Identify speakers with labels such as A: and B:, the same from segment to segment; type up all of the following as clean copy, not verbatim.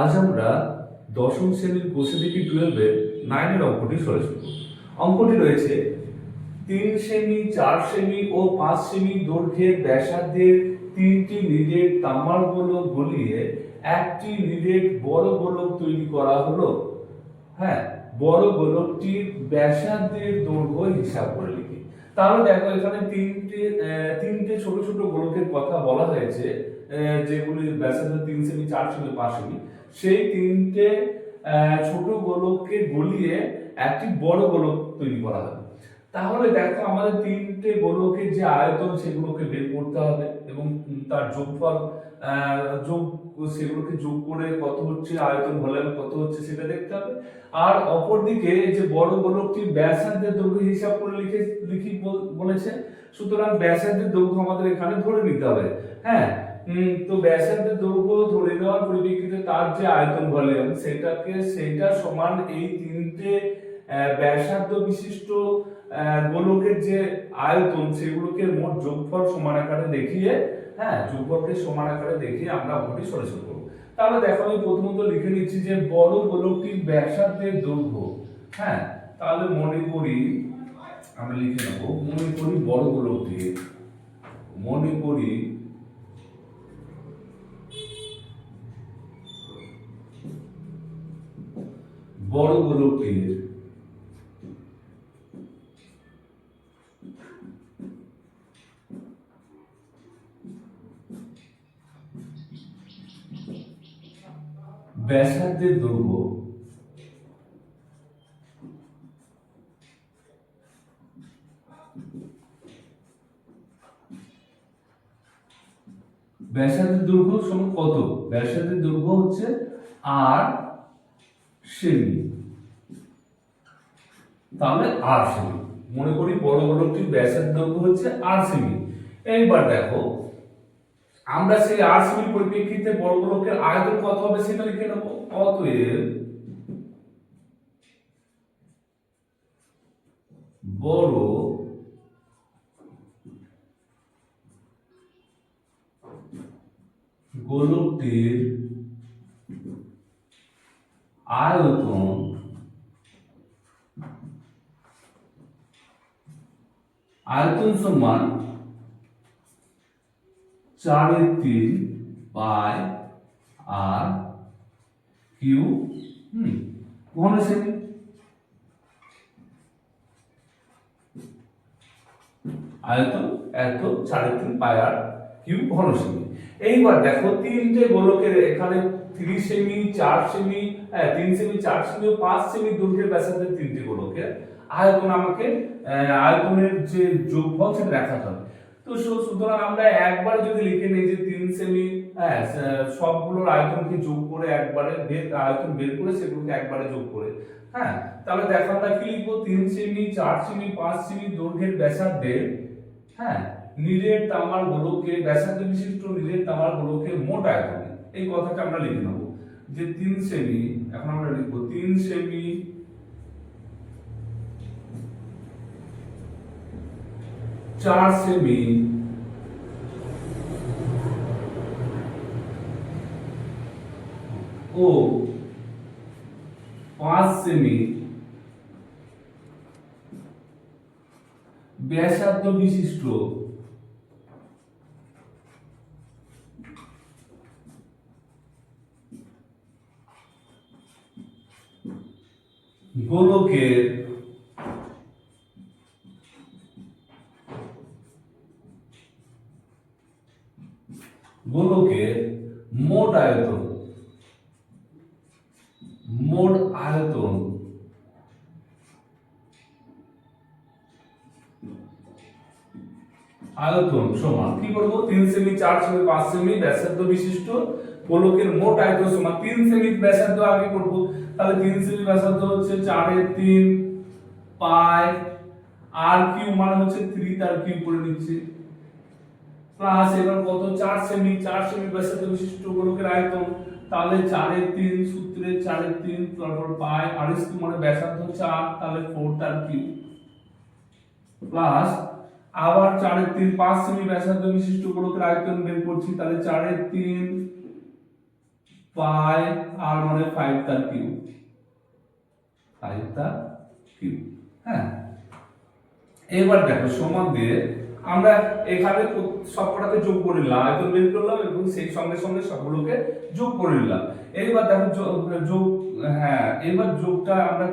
A: আজ আমরা দশম শ্রেণীর কোষে দেখি 12-এর 9-এর অঙ্কটি সলভ করব। অঙ্কটি রয়েছে 3 সেমি, 4 সেমি ও 5 সেমি দৈর্ঘ্যের ব্যাসার্ধের 3টি নিরেট তামার গোলক গলিয়ে একটি নিরেট বড় গোলক তৈরি করা হলো। হ্যাঁ, বড় গোলকটির ব্যাসার্ধের দৈর্ঘ্য হিসাব করে লিখি। তাহলে দেখো এখানে তিনটে ছোট ছোট গোলকের কথা বলা হয়েছে, যেগুলির ব্যাসার্ধ 3 সেমি, 4 সেমি, 5 সেমি। সেই তিনটে ছোট গোলককে গলিয়ে একটি বড় গোলক তৈরি করা হবে। তাহলে দেখো আমাদের তিনটে গোলকের যে আয়তন সেগুলোকে বের করতে হবে এবং তার যোগফল যোগ সেগুলোকে যোগ করে কত হচ্ছে আয়তন, ভলিউম কত হচ্ছে সেটা দেখতে হবে। আর অপরদিকে যে বড় গোলকটির ব্যাসার্ধের দৈর্ঘ্য হিসাব করে লিখি বলেছে, সুতরাং ব্যাসার্ধের দৈর্ঘ্য আমাদের এখানে ধরে নিতে হবে। হ্যাঁ, তো ব্যাসার্ধের দৈর্ঘ্য ধরে নেওয়ার পরিপ্রেক্ষিতে তার যে আয়তন ভলিউম সেটা সমান এই তিনটে ব্যাসার্ধ বিশিষ্ট গোলকের যে আয়তন সেগুলোকে মোট যোগফল সমান আকারে দেখিয়ে, হ্যাঁ, যোগফলকে সমান আকারে দেখিয়ে আমরা অঙ্কটি সলিউশন করব। তাহলে দেখো আমি প্রথমত লিখে নিচ্ছি যে বড় গোলকটির ব্যাসার্ধের দৈর্ঘ্য। হ্যাঁ, তাহলে মনে করি আমরা লিখে নেব, মনে করি বড় গোলকটির, মনে করি বড় গোলকটির ব্যাসার্ধের দৈর্ঘ্য সমান কত? ব্যাসার্ধের দৈর্ঘ্য হচ্ছে 8 সেমি। তাহলে 8 সেমি, মনে করি বড় গোলকটির ব্যাসার্ধের দৈর্ঘ্য হচ্ছে 8 সেমি। এইবার দেখো আমরা সেই 8 সেমির পরিপ্রেক্ষিতে বড় গোলকের আয়তন কত হবে সেটা লিখে নেব। অতএব বড় গোলকটির আয়তন সমান 4/3 পাই আর কিউ ঘন সেমি। আয়তন এত 3.5 পাই আর কিউ ঘন সেমি। এইবার দেখো তিনটে গোলকের এখানে 3 সেমি, 4 সেমি, 3 সেমি, 4 সেমি ও 5 সেমি দৈর্ঘ্যের ব্যাসার্ধের তিনটে গোলকের আয়তন আমাকে আয়তনের যে যোগফল সেটা দেখাতে হবে। তো সুতরাং আমরা একবারে যদি লিখে নেই যে 3 সেমি, সবগুলোর আয়তনকে যোগ করে একবারে আয়তন বের করে সেগুলোকে একবারে যোগ করে, হ্যাঁ, তাহলে দেখো আমরা কি লিখবো, 3 সেমি, 4 সেমি, 5 সেমি দৈর্ঘ্যের ব্যাসার্ধের, হ্যাঁ, নিরেট তামার গোলকের ব্যাসার্ধ বিশিষ্ট নিরেট তামার গোলকের মোট আয়তন, এই কথাটা আমরা লিখে নেব যে 3 সেমি। এখন আমরা লিখবো 3 সেমি, 4 সেমি ও 5 সেমি ব্যাসার্ধ বিশিষ্ট গোলকের মোট আয়তন, সমান কি করব, 3 সেমি, 4 সেমি, 5 সেমি ব্যাসার্ধ বিশিষ্ট গোলকের মোট আয়তন সমান 3 সেমি ব্যাসার্ধ আগে করব। তাহলে 3 সেমি ব্যাসার্ধ হচ্ছে 4/3 পাই আর কিউ মানে হচ্ছে 3, তার কিউ করে নিচ্ছি, প্লাস এবার কত 4 সেমি ব্যাসার্ধ বিশিষ্ট গোলকের আয়তন, তাহলে 4/3 সূত্রে 4/3 তারপর পাই আর কিউ মানে ব্যাসার্ধ 4, তাহলে 4 তার কিউ, প্লাস আবার 4/3 5 সেমি ব্যাসার্ধ বিশিষ্ট গোলকের আয়তন বের করছি, তাহলে 4/3 পাই আর মানে 5 তার কিউব, 5 তার কিউব। হ্যাঁ, এবার দেখো সমান দিয়ে আমরা এখানে সবকটাকে যোগ করে নিলাম, আয়তন বের করলাম এবং সেই সঙ্গে সঙ্গে সবগুলোকে যোগ করে নিলাম। এইবার দেখো যোগ, হ্যাঁ এবার যোগটা আমরা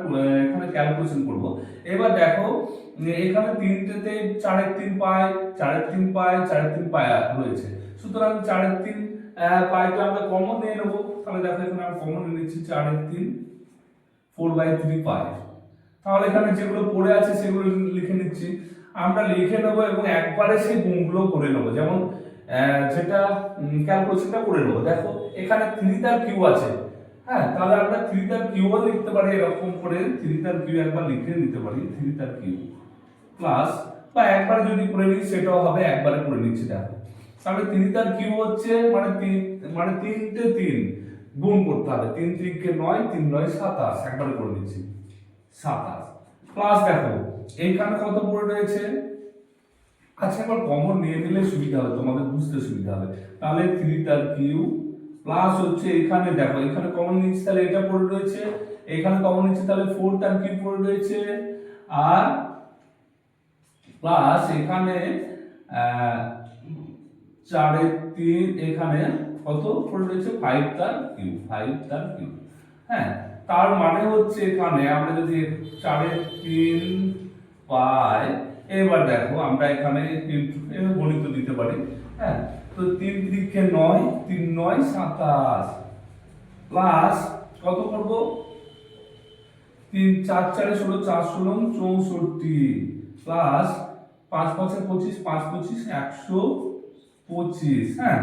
A: এখানে ক্যালকুলেশন করব। এবার দেখো এখানে তিনটেতে 4/3 পাই, 4/3 পাই, 4/3 পাই রয়েছে, সুতরাং 4/3 পাইটা আমরা কমন নিয়ে নেবো। তাহলে দেখো এখানে আমরা কমন নিয়ে নিচ্ছি 4/3, 4/3 পাই। তাহলে এখানে যেগুলো পড়ে আছে সেগুলো লিখে নিচ্ছি। আমরা লিখে নেবো এবং একবারে সেই গুণগুলো করে নেবো, যেমন যেটা ক্যালকুলেশনটা করে নেবো। দেখো এখানে 3 তার কিউ আছে, হ্যাঁ তাহলে আমরা 3 তার কিউও লিখতে পারি, এরকম করে 3 তার কিউ একবার লিখে নিতে পারি, 3 তার কিউ প্লাস, বা একবারে যদি করে নিই সেটাও হবে, একবারে করে নিচ্ছি। দেখো তাহলে 3 তার কিউ হচ্ছে মানে 3টে 3 গুণ করতে হবে, 3 3 9, 3 9 27, একবারে করে নিচ্ছি 27 প্লাস। দেখো এইখানে কত পড়ে রয়েছে, আচ্ছা একবার কমন নিয়ে নিলে সুবিধা হবে, তোমাদের বুঝতে সুবিধা হবে। তাহলে 3 তার কিউ প্লাস হচ্ছে এখানে দেখো এখানে কমন নিচ্ছি, তাহলে এটা পড়ে রয়েছে, এখানে কমন নিচ্ছি তাহলে 4 তার কিউ পড়ে রয়েছে, আর প্লাস এখানে 4/3 এখানে কত পড়ে রয়েছে 5 তার কিউ, 5 তার কিউ। হ্যাঁ, তার মানে হচ্ছে এখানে আমরা যদি 4/3 পাই, এবার দেখো আমরা এখানে গণিত দিতে পারি। হ্যাঁ, তো 3 3 9, 3 9 27 প্লাস কত করব, 3 4 4 16, 4 16 64 প্লাস 5 5 25, 5 25 125। হ্যাঁ,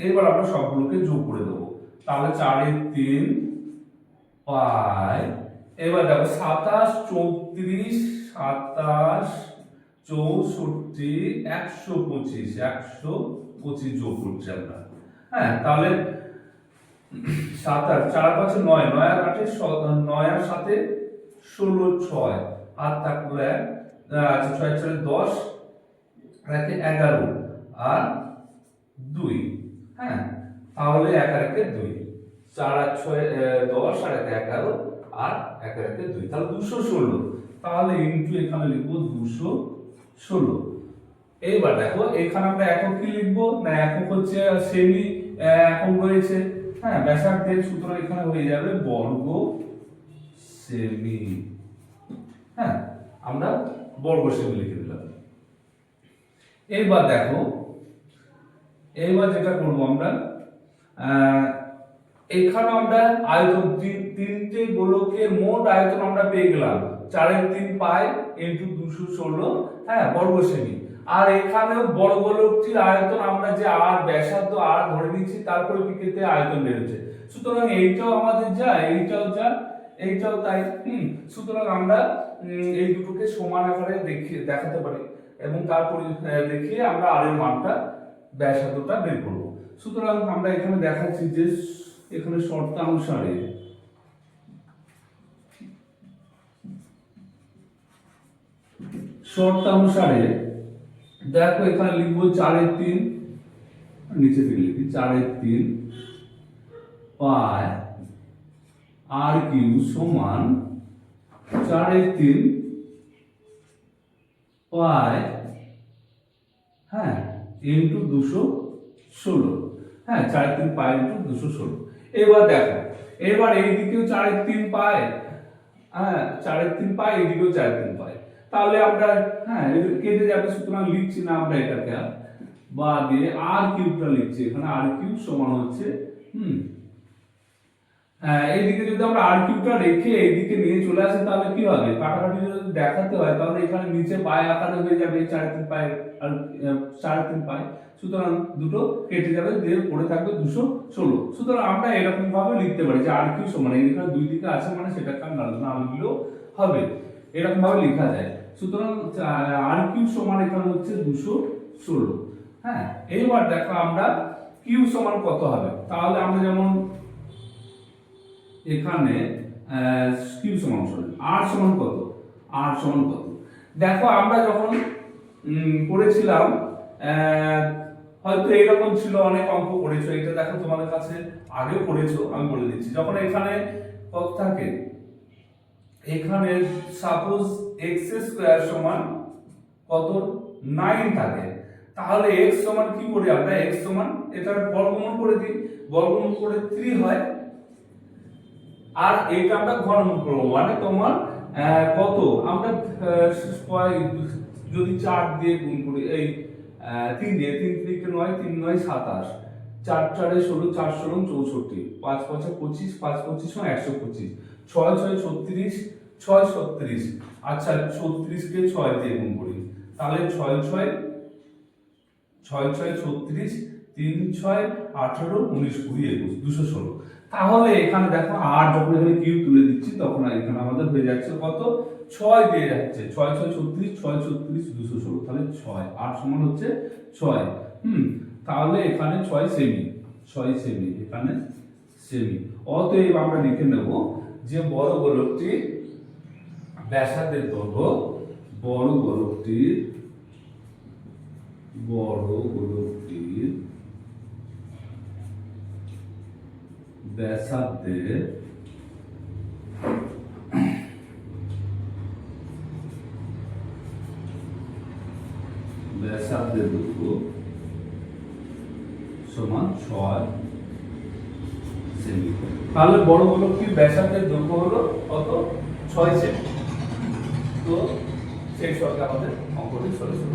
A: এবার আমরা সবগুলোকে যোগ করে দেবো। তাহলে 4/3 পাই, এবার দেখো 27 34 27 64 125 125 যোগ করছি আমরা। হ্যাঁ, তাহলে 7 আর 4 5 9, 9 আর 8 9 আর 7 16 6 আর থাকলো 1, আচ্ছা 6 4 10 আর 11 আর 2। হ্যাঁ, তাহলে 1 আর 1 2, 4 আর 6 10 আর 1 11 আর 1 আর 1 2, তাহলে 216। তাহলে ইনটু এখানে লিখবো 216। এইবার দেখো এখানে আমরা একক কি লিখবো, না একক হচ্ছে সেমি একক রয়েছে। হ্যাঁ, ব্যাসার্ধের সূত্র এখানে হয়ে যাবে বর্গ সেমি। হ্যাঁ, আমরা বর্গ সেমি লিখে দিলাম। এইবার দেখো এইবার যেটা করবো আমরা, এখানে আমরা আয়তন তিনটে গোলকের মোট আয়তন আমরা পেয়ে গেলাম 4/3 পাই ইনটু 216, হ্যাঁ বর্গ সেমি। আর এখানেও বড় গোলকটির আয়তন আমরা যে আর ব্যাসার্ধ আর ধরে নিচ্ছি, তারপরে পিকেতে আয়তন বেরোচ্ছে, সুতরাং এইটাও আমাদের যা, এইটাও যা, এইটাও তাই। সুতরাং আমরা এই দুটোকে সমান আকারে দেখাতে পারি এবং তারপরে দেখিয়ে আমরা আর এর মানটা ব্যাসার্ধটা বের করব। সুতরাং আমরা এখানে দেখাচ্ছি যে এখানে শর্তানুসারে দেখো এখানে লিখবো 4/3, নিচে দিকে লিখি 4/3 পাই আর কিউ সমান 4/3 পাই, হ্যাঁ ইনটু 216। হ্যাঁ, 4/3 পাই ইনটু 216। এবার দেখো এবার এইদিকেও 4/3 পাই, হ্যাঁ 4/3 পাই, এইদিকেও 4/3 পাই, তাহলে আমরা হ্যাঁ কেটে যাবে, সুতরাং লিখছি না আমরা এটাকে, বা দিয়ে আর কিউবটা লিখছি। এখানে আর কিউব সমান হচ্ছে এইদিকে যদি আমরা আর কিউবটা রেখে এইদিকে নিয়ে চলে আসি তাহলে কি হবে, কাটাকাটি যদি দেখাতে হয় তাহলে এখানে নিচে পাই আকারে হয়ে যাবে 4/3 পাই আর 4/3 পাই, সুতরাং দুটো কেটে যাবে, দিয়ে পড়ে থাকবে 216। সুতরাং আমরা এরকম ভাবে লিখতে পারি যে আর কিউ সমান, এখানে দুই দিকে আছে মানে সেটাকে না লিখলেও হবে, এরকম ভাবে লেখা যায়। সুতরাং আর কিউ সমান এখানে হচ্ছে 216। হ্যাঁ, এইবার দেখো আমরা কিউ সমান কত হবে, তাহলে আমরা যেমন এখানে কিউ সমান আর সমান কত, আর সমান কত, দেখো আমরা যখন করেছিলাম হয়তো এইরকম ছিল, অনেক অঙ্ক করেছো, এটা দেখো তোমাদের কাছে আগেও করেছো, আমি বলে দিচ্ছি। যখন এখানে কত থাকে, এখানে সাপোজ এক্স স্কোয়ার সমান কত 9 থাকে, তাহলে এক্স সমান কি করি আমরা, এক্স সমান এটার বর্গমূল করে দিই, বর্গমূল করে 3 হয়, আর এটা আমরা ঘনমূল করব, মানে তোমার কত আমরা যদি 4 দিয়ে গুণ করি, এই 3 দিয়ে, 3 3 9, 3 9 27, 4 4 16, 4 16 64, 5 5 25, 5 25 125, 6 6 36, 6 36, আচ্ছা 36 কে 6 দিয়ে গুণ করি, তাহলে 6 6 6 6 36, 3 6 18 19 20 21 216। তাহলে এখানে দেখো আর যখন এখানে কিউ তুলে দিচ্ছি তখন এখানে আমাদের হয়ে যাচ্ছে কত, 6 দিয়ে যাচ্ছে, 6 6 36, 6 36 216, তাহলে 6 আর সমান হচ্ছে 6। তাহলে এখানে 6 সেমি, 6 সেমি এখানে সেমি। অতএব আমরা লিখে নেব যে বড় গোলকটির ব্যাসার্ধের দৈর্ঘ্য, বড় গোলকটির ব্যাসার্ধের দৈর্ঘ্য সমান 6 সেমি। তাহলে বড় গোলকটির ব্যাসার্ধের দৈর্ঘ্য হলো কত, 6 সেমি। তো সেই সঙ্গে আমাদের অঙ্কটি সলিউশন।